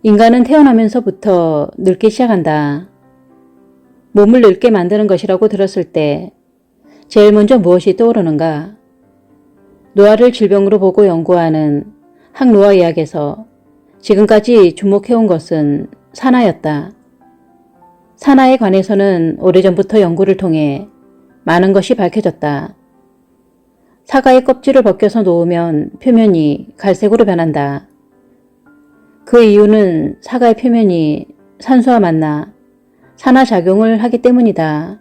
인간은 태어나면서부터 늙기 시작한다. 몸을 늙게 만드는 것이라고 들었을 때 제일 먼저 무엇이 떠오르는가? 노화를 질병으로 보고 연구하는 항노화의학에서 지금까지 주목해온 것은 산화였다. 산화에 관해서는 오래전부터 연구를 통해 많은 것이 밝혀졌다. 사과의 껍질을 벗겨서 놓으면 표면이 갈색으로 변한다. 그 이유는 사과의 표면이 산소와 만나 산화작용을 하기 때문이다.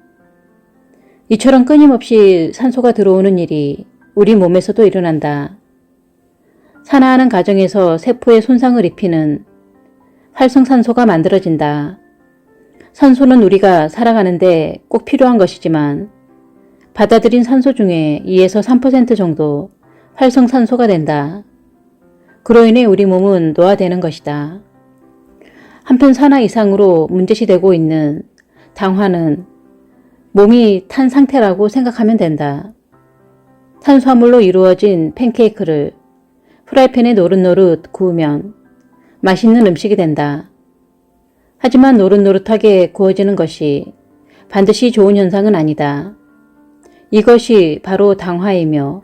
이처럼 끊임없이 산소가 들어오는 일이 우리 몸에서도 일어난다. 산화하는 과정에서 세포에 손상을 입히는 활성산소가 만들어진다. 산소는 우리가 살아가는데 꼭 필요한 것이지만 받아들인 산소 중에 2에서 3% 정도 활성산소가 된다. 그로 인해 우리 몸은 노화되는 것이다. 한편 산화 이상으로 문제시되고 있는 당화는 몸이 탄 상태라고 생각하면 된다. 탄수화물로 이루어진 팬케이크를 프라이팬에 노릇노릇 구우면 맛있는 음식이 된다. 하지만 노릇노릇하게 구워지는 것이 반드시 좋은 현상은 아니다. 이것이 바로 당화이며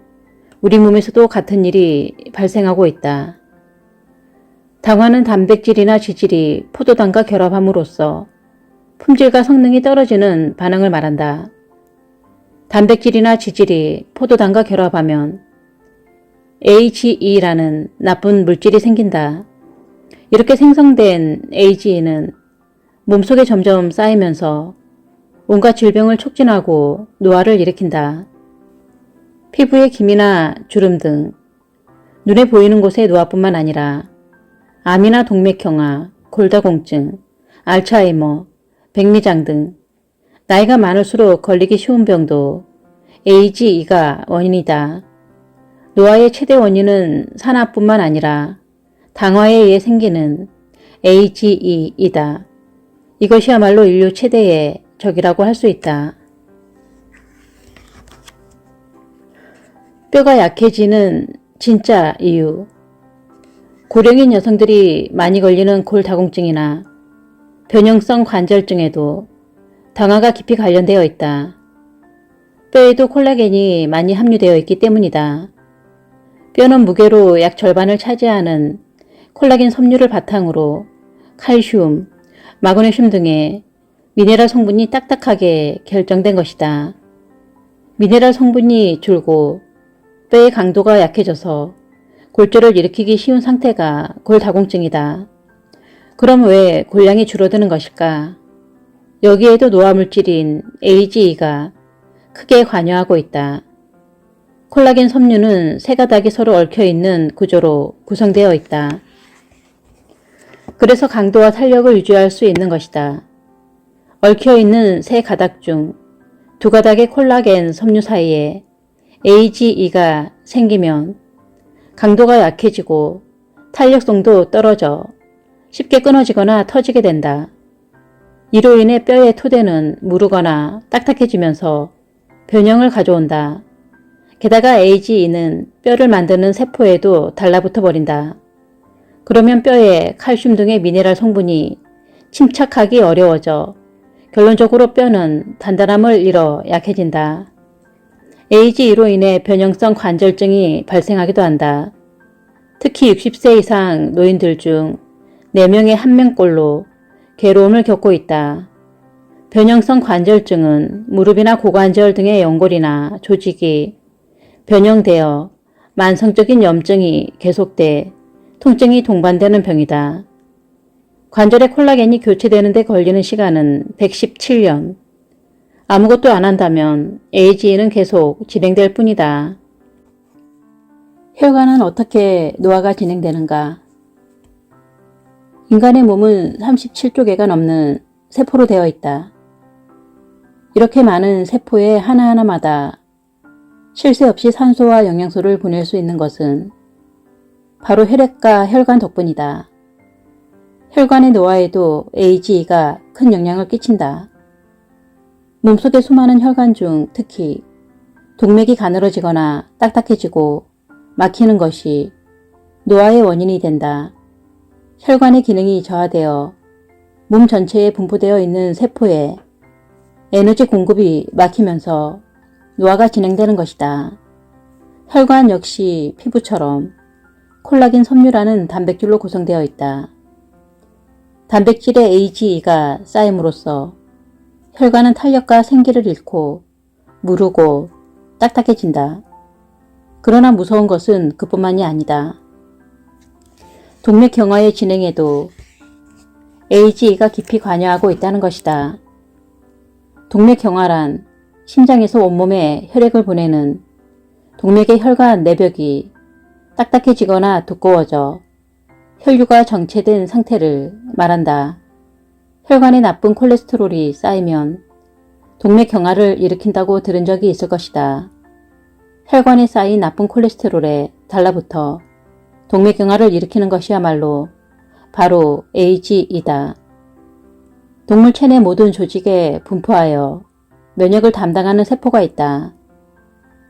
우리 몸에서도 같은 일이 발생하고 있다. 당화는 단백질이나 지질이 포도당과 결합함으로써 품질과 성능이 떨어지는 반응을 말한다. 단백질이나 지질이 포도당과 결합하면 AGE라는 나쁜 물질이 생긴다. 이렇게 생성된 AGE는 몸속에 점점 쌓이면서 온갖 질병을 촉진하고 노화를 일으킨다. 피부의 기미나 주름 등 눈에 보이는 곳의 노화뿐만 아니라 암이나 동맥경화, 골다공증, 알츠하이머, 백내장 등 나이가 많을수록 걸리기 쉬운 병도 AGE가 원인이다. 노화의 최대 원인은 산화뿐만 아니라 당화에 의해 생기는 AGE이다. 이것이야말로 인류 최대의 적이라고 할 수 있다. 뼈가 약해지는 진짜 이유. 고령인 여성들이 많이 걸리는 골다공증이나 변형성 관절증에도 당화가 깊이 관련되어 있다. 뼈에도 콜라겐이 많이 함유되어 있기 때문이다. 뼈는 무게로 약 절반을 차지하는 콜라겐 섬유를 바탕으로 칼슘, 마그네슘 등의 미네랄 성분이 딱딱하게 결정된 것이다. 미네랄 성분이 줄고 뼈의 강도가 약해져서 골절을 일으키기 쉬운 상태가 골다공증이다. 그럼 왜 골량이 줄어드는 것일까? 여기에도 노화물질인 AGE가 크게 관여하고 있다. 콜라겐 섬유는 세 가닥이 서로 얽혀있는 구조로 구성되어 있다. 그래서 강도와 탄력을 유지할 수 있는 것이다. 얽혀있는 세 가닥 중 두 가닥의 콜라겐 섬유 사이에 AGE가 생기면 강도가 약해지고 탄력성도 떨어져 쉽게 끊어지거나 터지게 된다. 이로 인해 뼈의 토대는 무르거나 딱딱해지면서 변형을 가져온다. 게다가 AGE는 뼈를 만드는 세포에도 달라붙어 버린다. 그러면 뼈에 칼슘 등의 미네랄 성분이 침착하기 어려워져 결론적으로 뼈는 단단함을 잃어 약해진다. AGE로 인해 변형성 관절증이 발생하기도 한다. 특히 60세 이상 노인들 중 4명의 1명꼴로 괴로움을 겪고 있다. 변형성 관절증은 무릎이나 고관절 등의 연골이나 조직이 변형되어 만성적인 염증이 계속돼 통증이 동반되는 병이다. 관절의 콜라겐이 교체되는 데 걸리는 시간은 117년. 아무것도 안 한다면 AGE는 계속 진행될 뿐이다. 혈관은 어떻게 노화가 진행되는가? 인간의 몸은 37조 개가 넘는 세포로 되어 있다. 이렇게 많은 세포의 하나하나마다 쉴 새 없이 산소와 영양소를 보낼 수 있는 것은 바로 혈액과 혈관 덕분이다. 혈관의 노화에도 AGE가 큰 영향을 끼친다. 몸속의 수많은 혈관 중 특히 동맥이 가늘어지거나 딱딱해지고 막히는 것이 노화의 원인이 된다. 혈관의 기능이 저하되어 몸 전체에 분포되어 있는 세포에 에너지 공급이 막히면서 노화가 진행되는 것이다. 혈관 역시 피부처럼 콜라겐 섬유라는 단백질로 구성되어 있다. 단백질의 AGE가 쌓임으로써 혈관은 탄력과 생기를 잃고 무르고 딱딱해진다. 그러나 무서운 것은 그뿐만이 아니다. 동맥경화의 진행에도 AGE가 깊이 관여하고 있다는 것이다. 동맥경화란 심장에서 온몸에 혈액을 보내는 동맥의 혈관 내벽이 딱딱해지거나 두꺼워져 혈류가 정체된 상태를 말한다. 혈관에 나쁜 콜레스테롤이 쌓이면 동맥경화를 일으킨다고 들은 적이 있을 것이다. 혈관에 쌓인 나쁜 콜레스테롤에 달라붙어 동맥경화를 일으키는 것이야말로 바로 AGE다. 동물 체내 모든 조직에 분포하여 면역을 담당하는 세포가 있다.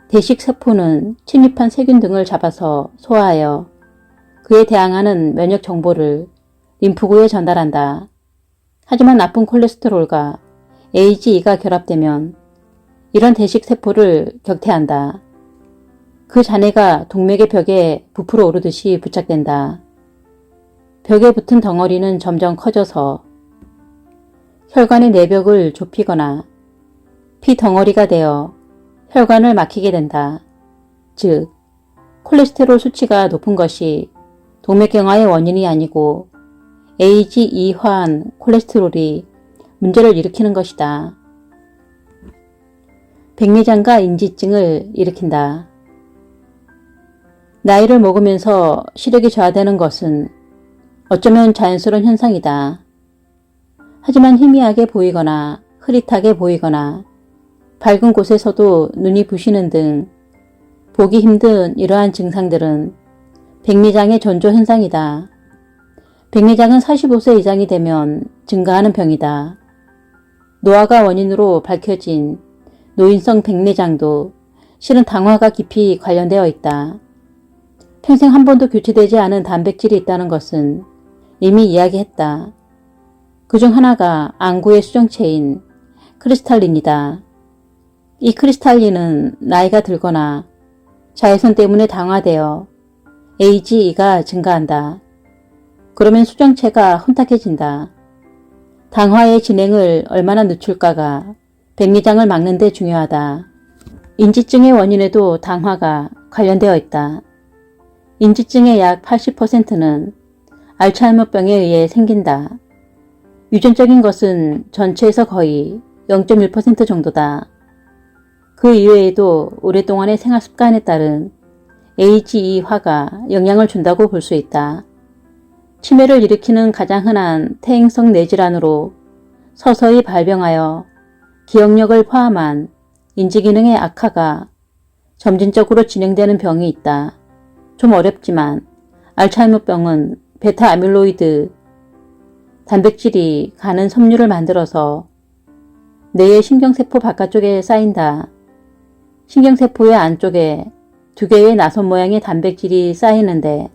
대식세포는 침입한 세균 등을 잡아서 소화하여 그에 대항하는 면역 정보를 림프구에 전달한다. 하지만 나쁜 콜레스테롤과 AGE가 결합되면 이런 대식세포를 격퇴한다. 그 잔해가 동맥의 벽에 부풀어 오르듯이 부착된다. 벽에 붙은 덩어리는 점점 커져서 혈관의 내벽을 좁히거나 피 덩어리가 되어 혈관을 막히게 된다. 즉, 콜레스테롤 수치가 높은 것이 동맥경화의 원인이 아니고 AGE화한 콜레스테롤이 문제를 일으키는 것이다. 백내장과 인지증을 일으킨다. 나이를 먹으면서 시력이 저하되는 것은 어쩌면 자연스러운 현상이다. 하지만 희미하게 보이거나 흐릿하게 보이거나 밝은 곳에서도 눈이 부시는 등 보기 힘든 이러한 증상들은 백내장의 전조 현상이다. 백내장은 45세 이상이 되면 증가하는 병이다. 노화가 원인으로 밝혀진 노인성 백내장도 실은 당화가 깊이 관련되어 있다. 평생 한 번도 교체되지 않은 단백질이 있다는 것은 이미 이야기했다. 그중 하나가 안구의 수정체인 크리스탈린이다. 이 크리스탈린은 나이가 들거나 자외선 때문에 당화되어 AGE가 증가한다. 그러면 수정체가 혼탁해진다. 당화의 진행을 얼마나 늦출까가 백내장을 막는 데 중요하다. 인지증의 원인에도 당화가 관련되어 있다. 인지증의 약 80%는 알츠하이머병에 의해 생긴다. 유전적인 것은 전체에서 거의 0.1% 정도다. 그 이외에도 오랫동안의 생활 습관에 따른 AGE화가 영향을 준다고 볼 수 있다. 치매를 일으키는 가장 흔한 퇴행성 뇌질환으로 서서히 발병하여 기억력을 포함한 인지기능의 악화가 점진적으로 진행되는 병이 있다. 좀 어렵지만 알츠하이머병은 베타 아밀로이드 단백질이 가는 섬유를 만들어서 뇌의 신경세포 바깥쪽에 쌓인다. 신경세포의 안쪽에 두 개의 나선 모양의 단백질이 쌓이는데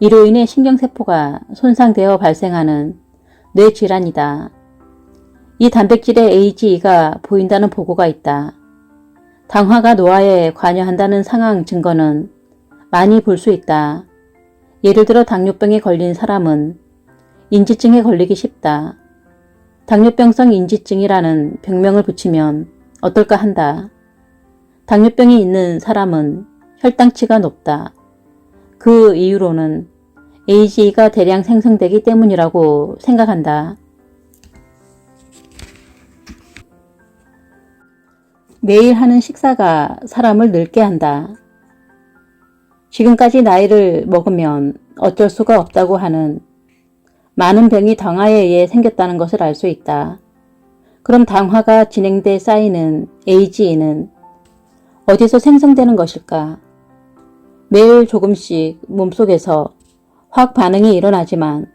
이로 인해 신경세포가 손상되어 발생하는 뇌질환이다. 이 단백질의 AGE가 보인다는 보고가 있다. 당화가 노화에 관여한다는 상황 증거는 많이 볼 수 있다. 예를 들어 당뇨병에 걸린 사람은 인지증에 걸리기 쉽다. 당뇨병성 인지증이라는 병명을 붙이면 어떨까 한다. 당뇨병이 있는 사람은 혈당치가 높다. 그 이유로는 AGE가 대량 생성되기 때문이라고 생각한다. 매일 하는 식사가 사람을 늙게 한다. 지금까지 나이를 먹으면 어쩔 수가 없다고 하는 많은 병이 당화에 의해 생겼다는 것을 알 수 있다. 그럼 당화가 진행돼 쌓이는 AGE는 어디서 생성되는 것일까? 매일 조금씩 몸속에서 화학 반응이 일어나지만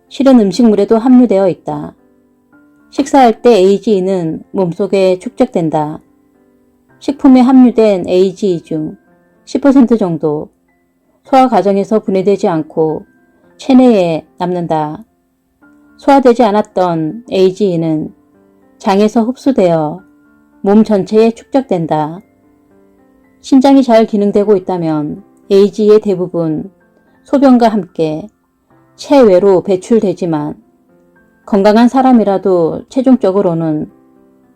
실은 음식물에도 함유되어 있다. 식사할 때 AGE는 몸속에 축적된다. 식품에 함유된 AGE 중 10% 정도 소화 과정에서 분해되지 않고 체내에 남는다. 소화되지 않았던 AGE는 장에서 흡수되어 몸 전체에 축적된다. 신장이 잘 기능되고 있다면 AGE의 대부분 소변과 함께 체외로 배출되지만 건강한 사람이라도 최종적으로는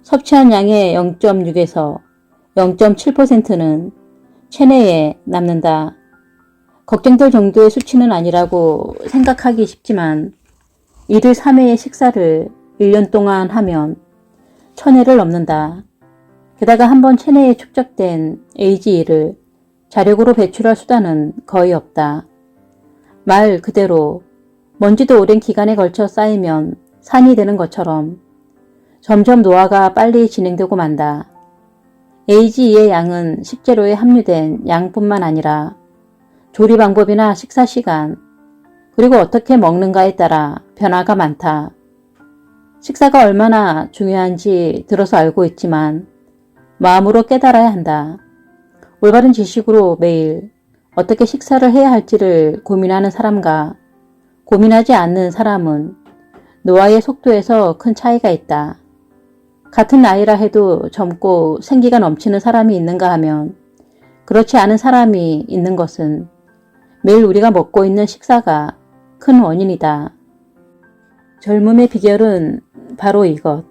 섭취한 양의 0.6에서 0.7%는 체내에 남는다. 걱정될 정도의 수치는 아니라고 생각하기 쉽지만 이들 3회의 식사를 1년 동안 하면 1000회를 넘는다. 게다가 한번 체내에 축적된 AGE를 자력으로 배출할 수단은 거의 없다. 말 그대로 먼지도 오랜 기간에 걸쳐 쌓이면 산이 되는 것처럼 점점 노화가 빨리 진행되고 만다. AGE의 양은 식재료에 함유된 양뿐만 아니라 조리 방법이나 식사 시간, 그리고 어떻게 먹는가에 따라 변화가 많다. 식사가 얼마나 중요한지 들어서 알고 있지만 마음으로 깨달아야 한다. 올바른 지식으로 매일 어떻게 식사를 해야 할지를 고민하는 사람과 고민하지 않는 사람은 노화의 속도에서 큰 차이가 있다. 같은 나이라 해도 젊고 생기가 넘치는 사람이 있는가 하면 그렇지 않은 사람이 있는 것은 매일 우리가 먹고 있는 식사가 큰 원인이다. 젊음의 비결은 바로 이것.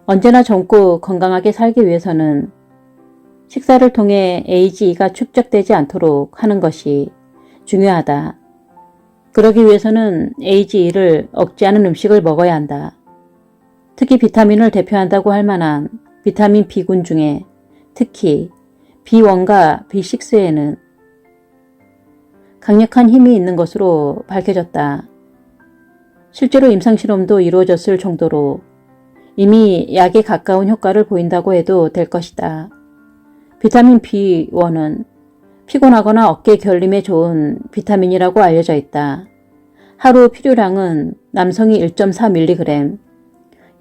언제나 젊고 건강하게 살기 위해서는 식사를 통해 AGE가 축적되지 않도록 하는 것이 중요하다. 그러기 위해서는 AGE를 억제하는 음식을 먹어야 한다. 특히 비타민을 대표한다고 할 만한 비타민 B군 중에 특히 B1과 B6에는 강력한 힘이 있는 것으로 밝혀졌다. 실제로 임상실험도 이루어졌을 정도로 이미 약에 가까운 효과를 보인다고 해도 될 것이다. 비타민 B1은 피곤하거나 어깨 결림에 좋은 비타민이라고 알려져 있다. 하루 필요량은 남성이 1.4mg,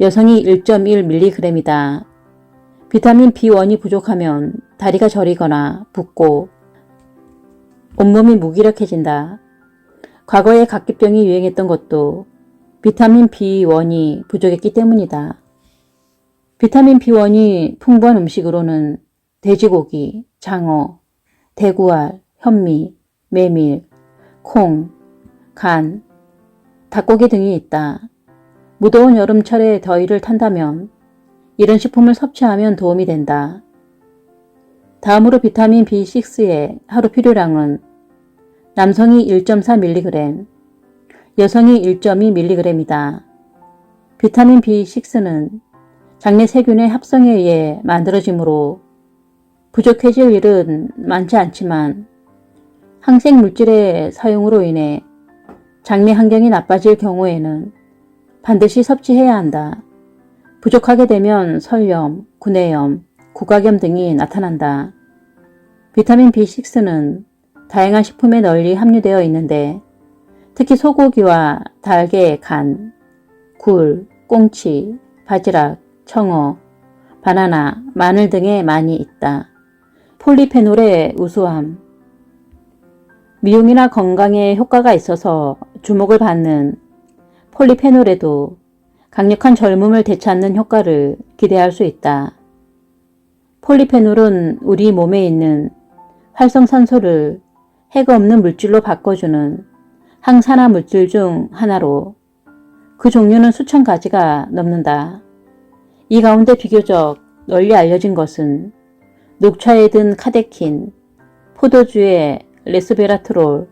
여성이 1.1mg이다. 비타민 B1이 부족하면 다리가 저리거나 붓고 온몸이 무기력해진다. 과거에 각기병이 유행했던 것도 비타민 B1이 부족했기 때문이다. 비타민 B1이 풍부한 음식으로는 돼지고기, 장어, 대구알, 현미, 메밀, 콩, 간, 닭고기 등이 있다. 무더운 여름철에 더위를 탄다면 이런 식품을 섭취하면 도움이 된다. 다음으로 비타민 B6의 하루 필요량은 남성이 1.4mg, 여성이 1.2mg이다. 비타민 B6는 장내 세균의 합성에 의해 만들어지므로 부족해질 일은 많지 않지만 항생 물질의 사용으로 인해 장내 환경이 나빠질 경우에는 반드시 섭취해야 한다. 부족하게 되면 설염, 구내염, 구각염 등이 나타난다. 비타민 B6는 다양한 식품에 널리 함유되어 있는데 특히 소고기와 닭의 간, 굴, 꽁치, 바지락, 청어, 바나나, 마늘 등에 많이 있다. 폴리페놀의 우수함. 미용이나 건강에 효과가 있어서 주목을 받는 폴리페놀에도 강력한 젊음을 되찾는 효과를 기대할 수 있다. 폴리페놀은 우리 몸에 있는 활성산소를 해가 없는 물질로 바꿔주는 항산화 물질 중 하나로 그 종류는 수천 가지가 넘는다. 이 가운데 비교적 널리 알려진 것은 녹차에 든 카데킨, 포도주의 레스베라트롤,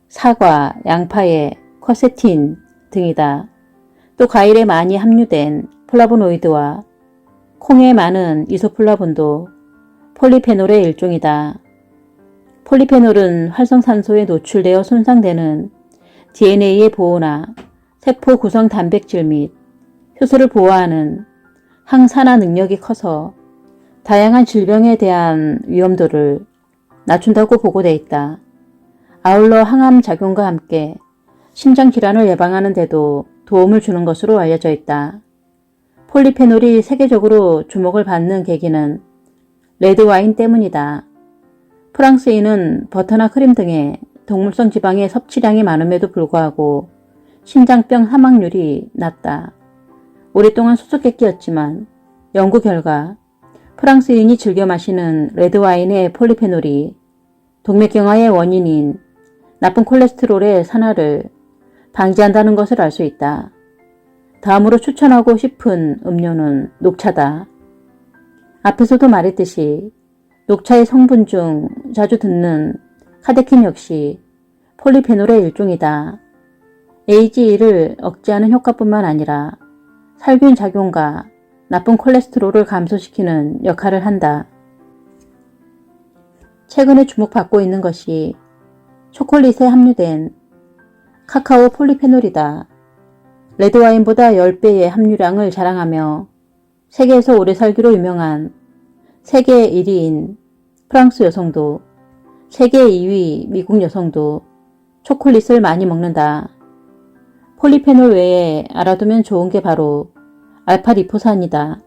사과, 양파의 쿼세틴 등이다. 또 과일에 많이 함유된 플라보노이드와 콩에 많은 이소플라본도 폴리페놀의 일종이다. 폴리페놀은 활성산소에 노출되어 손상되는 DNA의 보호나 세포 구성 단백질 및 효소를 보호하는 항산화 능력이 커서 다양한 질병에 대한 위험도를 낮춘다고 보고돼 있다. 아울러 항암 작용과 함께 심장질환을 예방하는 데도 도움을 주는 것으로 알려져 있다. 폴리페놀이 세계적으로 주목을 받는 계기는 레드와인 때문이다. 프랑스인은 버터나 크림 등에 동물성 지방의 섭취량이 많음에도 불구하고 심장병 사망률이 낮다. 오랫동안 수수께끼였지만 연구 결과 프랑스인이 즐겨 마시는 레드와인의 폴리페놀이 동맥경화의 원인인 나쁜 콜레스테롤의 산화를 방지한다는 것을 알 수 있다. 다음으로 추천하고 싶은 음료는 녹차다. 앞에서도 말했듯이 녹차의 성분 중 자주 듣는 카테킨 역시 폴리페놀의 일종이다. AGE를 억제하는 효과뿐만 아니라 살균 작용과 나쁜 콜레스테롤을 감소시키는 역할을 한다. 최근에 주목받고 있는 것이 초콜릿에 함유된 카카오 폴리페놀이다. 레드와인보다 10배의 함유량을 자랑하며 세계에서 오래 살기로 유명한 세계 1위인 프랑스 여성도 세계 2위 미국 여성도 초콜릿을 많이 먹는다. 폴리페놀 외에 알아두면 좋은 게 바로 알파리포산이다.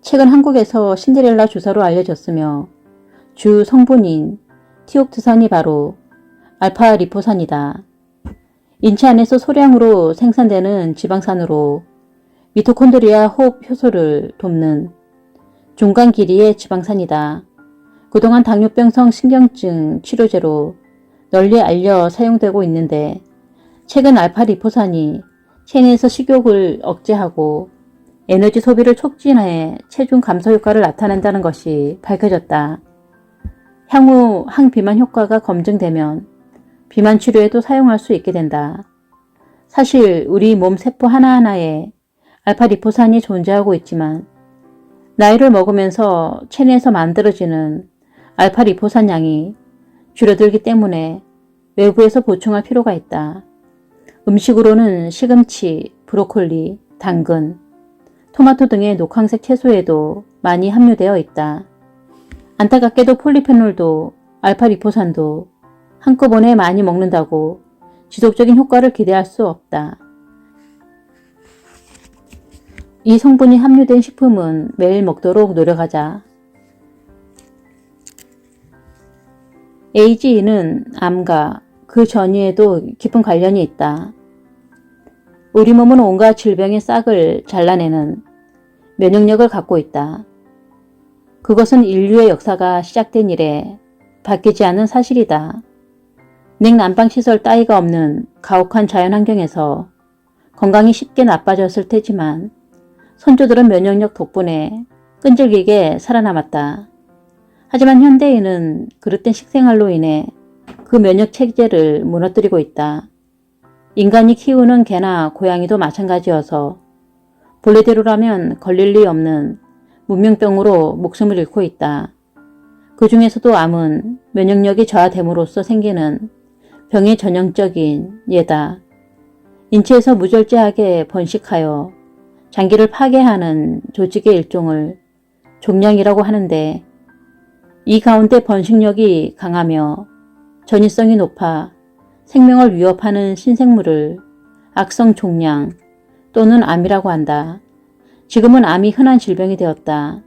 최근 한국에서 신데렐라 주사로 알려졌으며 주 성분인 티옥트산이 바로 알파리포산이다. 인체 안에서 소량으로 생산되는 지방산으로 미토콘드리아 호흡 효소를 돕는 중간 길이의 지방산이다. 그동안 당뇨병성 신경증 치료제로 널리 알려 사용되고 있는데 최근 알파리포산이 체내에서 식욕을 억제하고 에너지 소비를 촉진해 체중 감소 효과를 나타낸다는 것이 밝혀졌다. 향후 항비만 효과가 검증되면 비만 치료에도 사용할 수 있게 된다. 사실 우리 몸 세포 하나하나에 알파리포산이 존재하고 있지만 나이를 먹으면서 체내에서 만들어지는 알파리포산 양이 줄어들기 때문에 외부에서 보충할 필요가 있다. 음식으로는 시금치, 브로콜리, 당근, 토마토 등의 녹황색 채소에도 많이 함유되어 있다. 안타깝게도 폴리페놀도 알파리포산도 한꺼번에 많이 먹는다고 지속적인 효과를 기대할 수 없다. 이 성분이 함유된 식품은 매일 먹도록 노력하자. AGE는 암과 그 전이에도 깊은 관련이 있다. 우리 몸은 온갖 질병의 싹을 잘라내는 면역력을 갖고 있다. 그것은 인류의 역사가 시작된 이래 바뀌지 않은 사실이다. 냉난방시설 따위가 없는 가혹한 자연환경에서 건강이 쉽게 나빠졌을 테지만 선조들은 면역력 덕분에 끈질기게 살아남았다. 하지만 현대인은 그릇된 식생활로 인해 그 면역체제를 무너뜨리고 있다. 인간이 키우는 개나 고양이도 마찬가지여서 본래대로라면 걸릴 리 없는 문명병으로 목숨을 잃고 있다. 그 중에서도 암은 면역력이 저하됨으로써 생기는 병의 전형적인 예다. 인체에서 무절제하게 번식하여 장기를 파괴하는 조직의 일종을 종양이라고 하는데 이 가운데 번식력이 강하며 전이성이 높아 생명을 위협하는 신생물을 악성 종양 또는 암이라고 한다. 지금은 암이 흔한 질병이 되었다.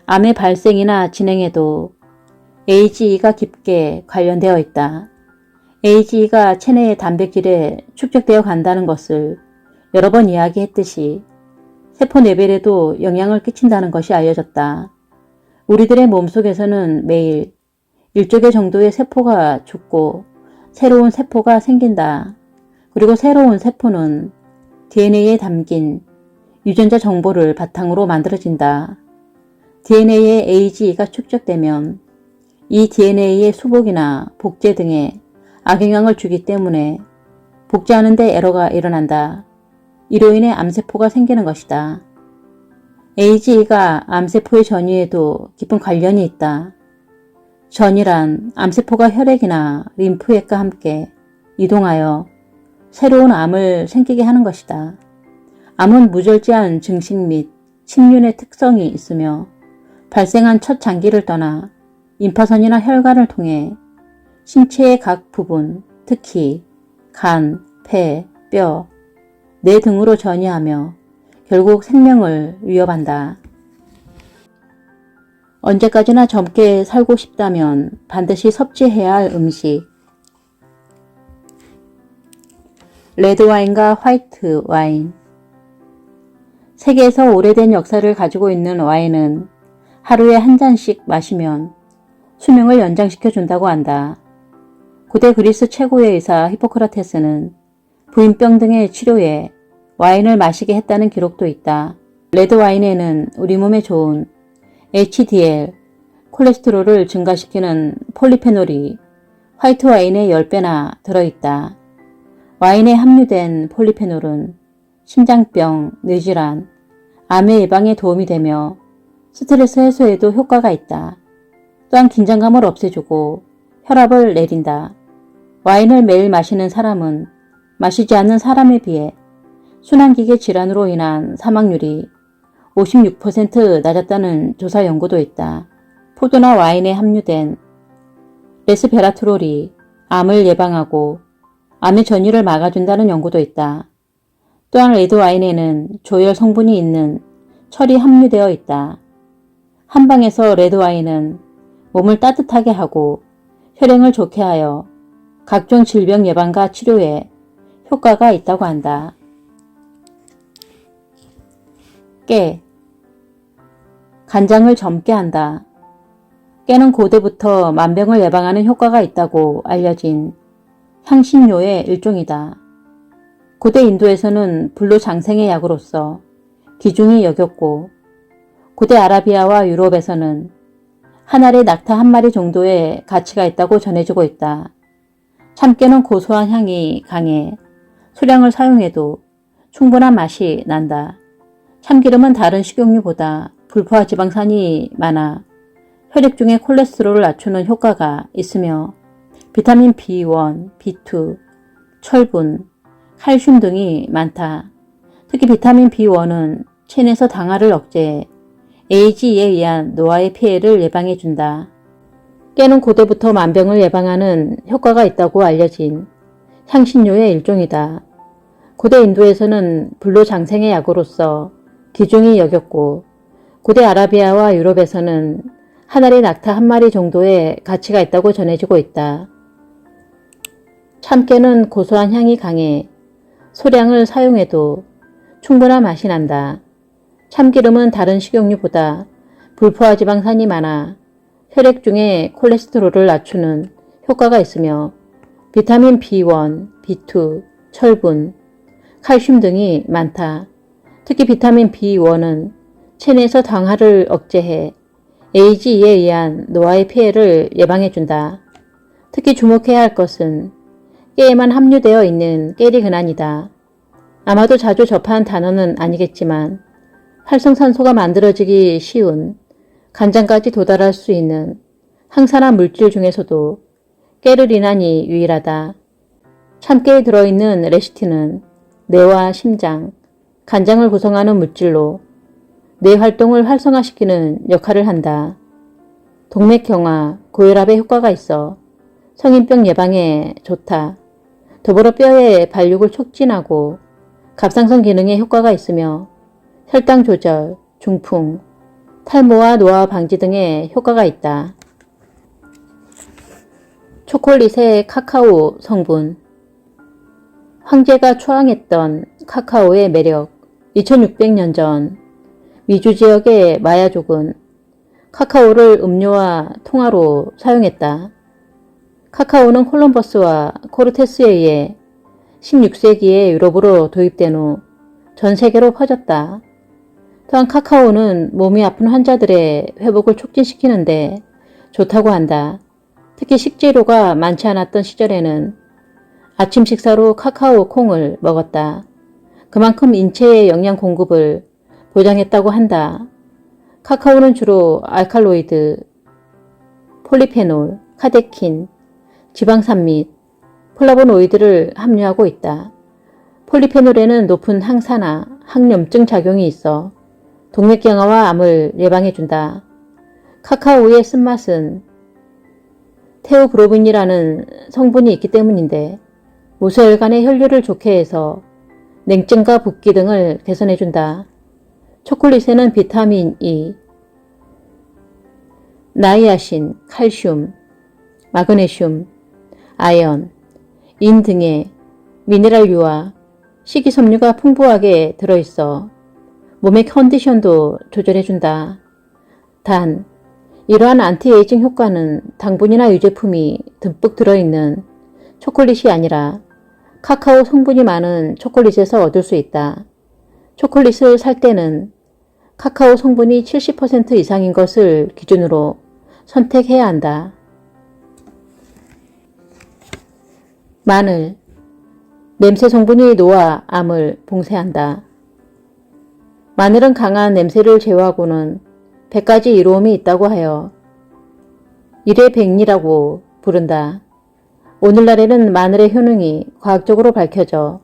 암의 발생이나 진행에도 AGE가 깊게 관련되어 있다. AGE가 체내의 단백질에 축적되어 간다는 것을 여러 번 이야기했듯이 세포 레벨에도 영향을 끼친다는 것이 알려졌다. 우리들의 몸속에서는 매일 1조 개 정도의 세포가 죽고 새로운 세포가 생긴다. 그리고 새로운 세포는 DNA에 담긴 유전자 정보를 바탕으로 만들어진다. DNA에 AGE가 축적되면 이 DNA의 수복이나 복제 등에 악영향을 주기 때문에 복제하는 데 에러가 일어난다. 이로 인해 암세포가 생기는 것이다. AGE가 암세포의 전이에도 깊은 관련이 있다. 전이란 암세포가 혈액이나 림프액과 함께 이동하여 새로운 암을 생기게 하는 것이다. 암은 무절제한 증식 및 침륜의 특성이 있으며 발생한 첫 장기를 떠나 임파선이나 혈관을 통해 신체의 각 부분, 특히 간, 폐, 뼈, 뇌 등으로 전이하며 결국 생명을 위협한다. 언제까지나 젊게 살고 싶다면 반드시 섭취해야 할 음식. 레드와인과 화이트 와인. 세계에서 오래된 역사를 가지고 있는 와인은 하루에 한 잔씩 마시면 수명을 연장시켜 준다고 한다. 고대 그리스 최고의 의사 히포크라테스는 부인병 등의 치료에 와인을 마시게 했다는 기록도 있다. 레드와인에는 우리 몸에 좋은 HDL, 콜레스테롤을 증가시키는 폴리페놀이 화이트 와인의 10배나 들어있다. 와인에 함유된 폴리페놀은 심장병, 뇌질환, 암의 예방에 도움이 되며 스트레스 해소에도 효과가 있다. 또한 긴장감을 없애주고 혈압을 내린다. 와인을 매일 마시는 사람은 마시지 않는 사람에 비해 순환기계 질환으로 인한 사망률이 56% 낮았다는 조사 연구도 있다. 포도나 와인에 함유된 레스베라트롤이 암을 예방하고 암의 전이를 막아준다는 연구도 있다. 또한 레드와인에는 조열 성분이 있는 철이 함유되어 있다. 한방에서 레드와인은 몸을 따뜻하게 하고 혈행을 좋게 하여 각종 질병 예방과 치료에 효과가 있다고 한다. 깨. 간장을 젊게 한다. 깨는 고대부터 만병을 예방하는 효과가 있다고 알려진 향신료의 일종이다. 고대 인도에서는 불로장생의 약으로서 귀중히 여겼고 고대 아라비아와 유럽에서는 한 알에 낙타 한 마리 정도의 가치가 있다고 전해지고 있다. 참깨는 고소한 향이 강해 소량을 사용해도 충분한 맛이 난다. 참기름은 다른 식용유보다 불포화 지방산이 많아 혈액 중의 콜레스테롤을 낮추는 효과가 있으며 비타민 B1, B2, 철분, 칼슘 등이 많다. 특히 비타민 B1은 체내에서 당화를 억제해 AGE에 의한 노화의 피해를 예방해준다. 깨는 고대부터 만병을 예방하는 효과가 있다고 알려진 향신료의 일종이다. 고대 인도에서는 불로장생의 약으로서 귀중히 여겼고 고대 아라비아와 유럽에서는 한 알에 낙타 한 마리 정도의 가치가 있다고 전해지고 있다. 참깨는 고소한 향이 강해 소량을 사용해도 충분한 맛이 난다. 참기름은 다른 식용유보다 불포화 지방산이 많아 혈액 중의 콜레스테롤을 낮추는 효과가 있으며 비타민 B1, B2, 철분, 칼슘 등이 많다. 특히 비타민 B1은 체내에서 당화를 억제해 AGE에 의한 노화의 피해를 예방해준다. 특히 주목해야 할 것은 깨에만 함유되어 있는 깨리근안이다. 아마도 자주 접한 단어는 아니겠지만 활성산소가 만들어지기 쉬운 간장까지 도달할 수 있는 항산화 물질 중에서도 깨르리난이 유일하다. 참깨에 들어있는 레시틴은 뇌와 심장, 간장을 구성하는 물질로 뇌 활동을 활성화시키는 역할을 한다. 동맥경화, 고혈압에 효과가 있어 성인병 예방에 좋다. 더불어 뼈의 발육을 촉진하고 갑상선 기능에 효과가 있으며 혈당 조절, 중풍, 탈모와 노화 방지 등의 효과가 있다. 초콜릿의 카카오 성분. 황제가 초항했던 카카오의 매력. 2600년 전 미주 지역의 마야족은 카카오를 음료와 통화로 사용했다. 카카오는 콜럼버스와 코르테스에 의해 16세기에 유럽으로 도입된 후 전 세계로 퍼졌다. 또한 카카오는 몸이 아픈 환자들의 회복을 촉진시키는데 좋다고 한다. 특히 식재료가 많지 않았던 시절에는 아침 식사로 카카오 콩을 먹었다. 그만큼 인체의 영양 공급을 보장했다고 한다. 카카오는 주로 알칼로이드, 폴리페놀, 카테킨, 지방산 및 플라보노이드를 함유하고 있다. 폴리페놀에는 높은 항산화, 항염증 작용이 있어 동맥경화와 암을 예방해준다. 카카오의 쓴맛은 테오브로민이라는 성분이 있기 때문인데 모세혈관의 혈류를 좋게 해서 냉증과 붓기 등을 개선해준다. 초콜릿에는 비타민 E, 나이아신, 칼슘, 마그네슘, 아연, 인 등의 미네랄류와 식이섬유가 풍부하게 들어있어 몸의 컨디션도 조절해준다. 단, 이러한 안티에이징 효과는 당분이나 유제품이 듬뿍 들어있는 초콜릿이 아니라 카카오 성분이 많은 초콜릿에서 얻을 수 있다. 초콜릿을 살 때는 카카오 성분이 70% 이상인 것을 기준으로 선택해야 한다. 마늘, 냄새 성분이 노화, 암을 봉쇄한다. 마늘은 강한 냄새를 제어하고는 100가지 이로움이 있다고 하여 일회백리라고 부른다. 오늘날에는 마늘의 효능이 과학적으로 밝혀져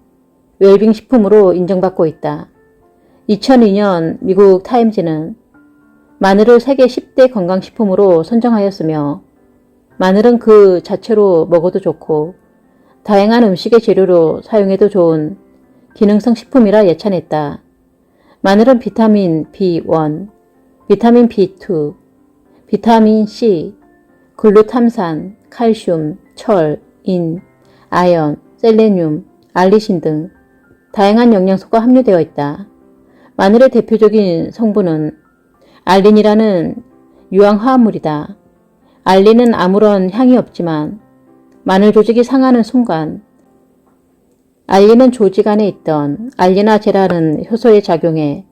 웰빙 식품으로 인정받고 있다. 2002년 미국 타임지는 마늘을 세계 10대 건강식품으로 선정하였으며 마늘은 그 자체로 먹어도 좋고 다양한 음식의 재료로 사용해도 좋은 기능성 식품이라 예찬했다. 마늘은 비타민 B1, 비타민 B2, 비타민 C, 글루탐산, 칼슘, 철, 인, 아연, 셀레늄, 알리신 등 다양한 영양소가 함유되어 있다. 마늘의 대표적인 성분은 알린이라는 유황화합물이다. 알린은 아무런 향이 없지만 마늘 조직이 상하는 순간 알린은 조직 안에 있던 알리나제라는 효소에 작용해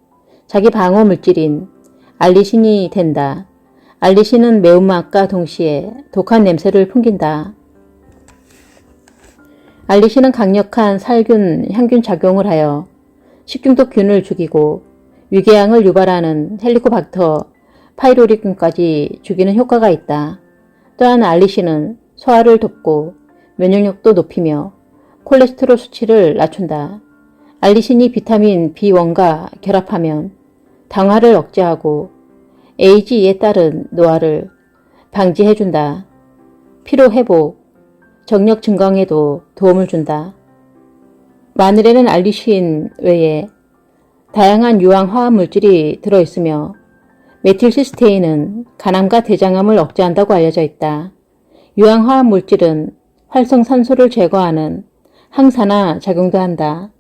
자기 방어 물질인 알리신이 된다. 알리신은 매운맛과 동시에 독한 냄새를 풍긴다. 알리신은 강력한 살균, 향균 작용을 하여 식중독균을 죽이고 위궤양을 유발하는 헬리코박터 파이로리균까지 죽이는 효과가 있다. 또한 알리신은 소화를 돕고 면역력도 높이며 콜레스테롤 수치를 낮춘다. 알리신이 비타민 B1과 결합하면 당화를 억제하고 AGE에 따른 노화를 방지해준다. 피로회복, 정력 증강에도 도움을 준다. 마늘에는 알리신 외에 다양한 유황화합 물질이 들어있으며 메틸시스테인은 간암과 대장암을 억제한다고 알려져 있다. 유황화합 물질은 활성산소를 제거하는 항산화 작용도 한다.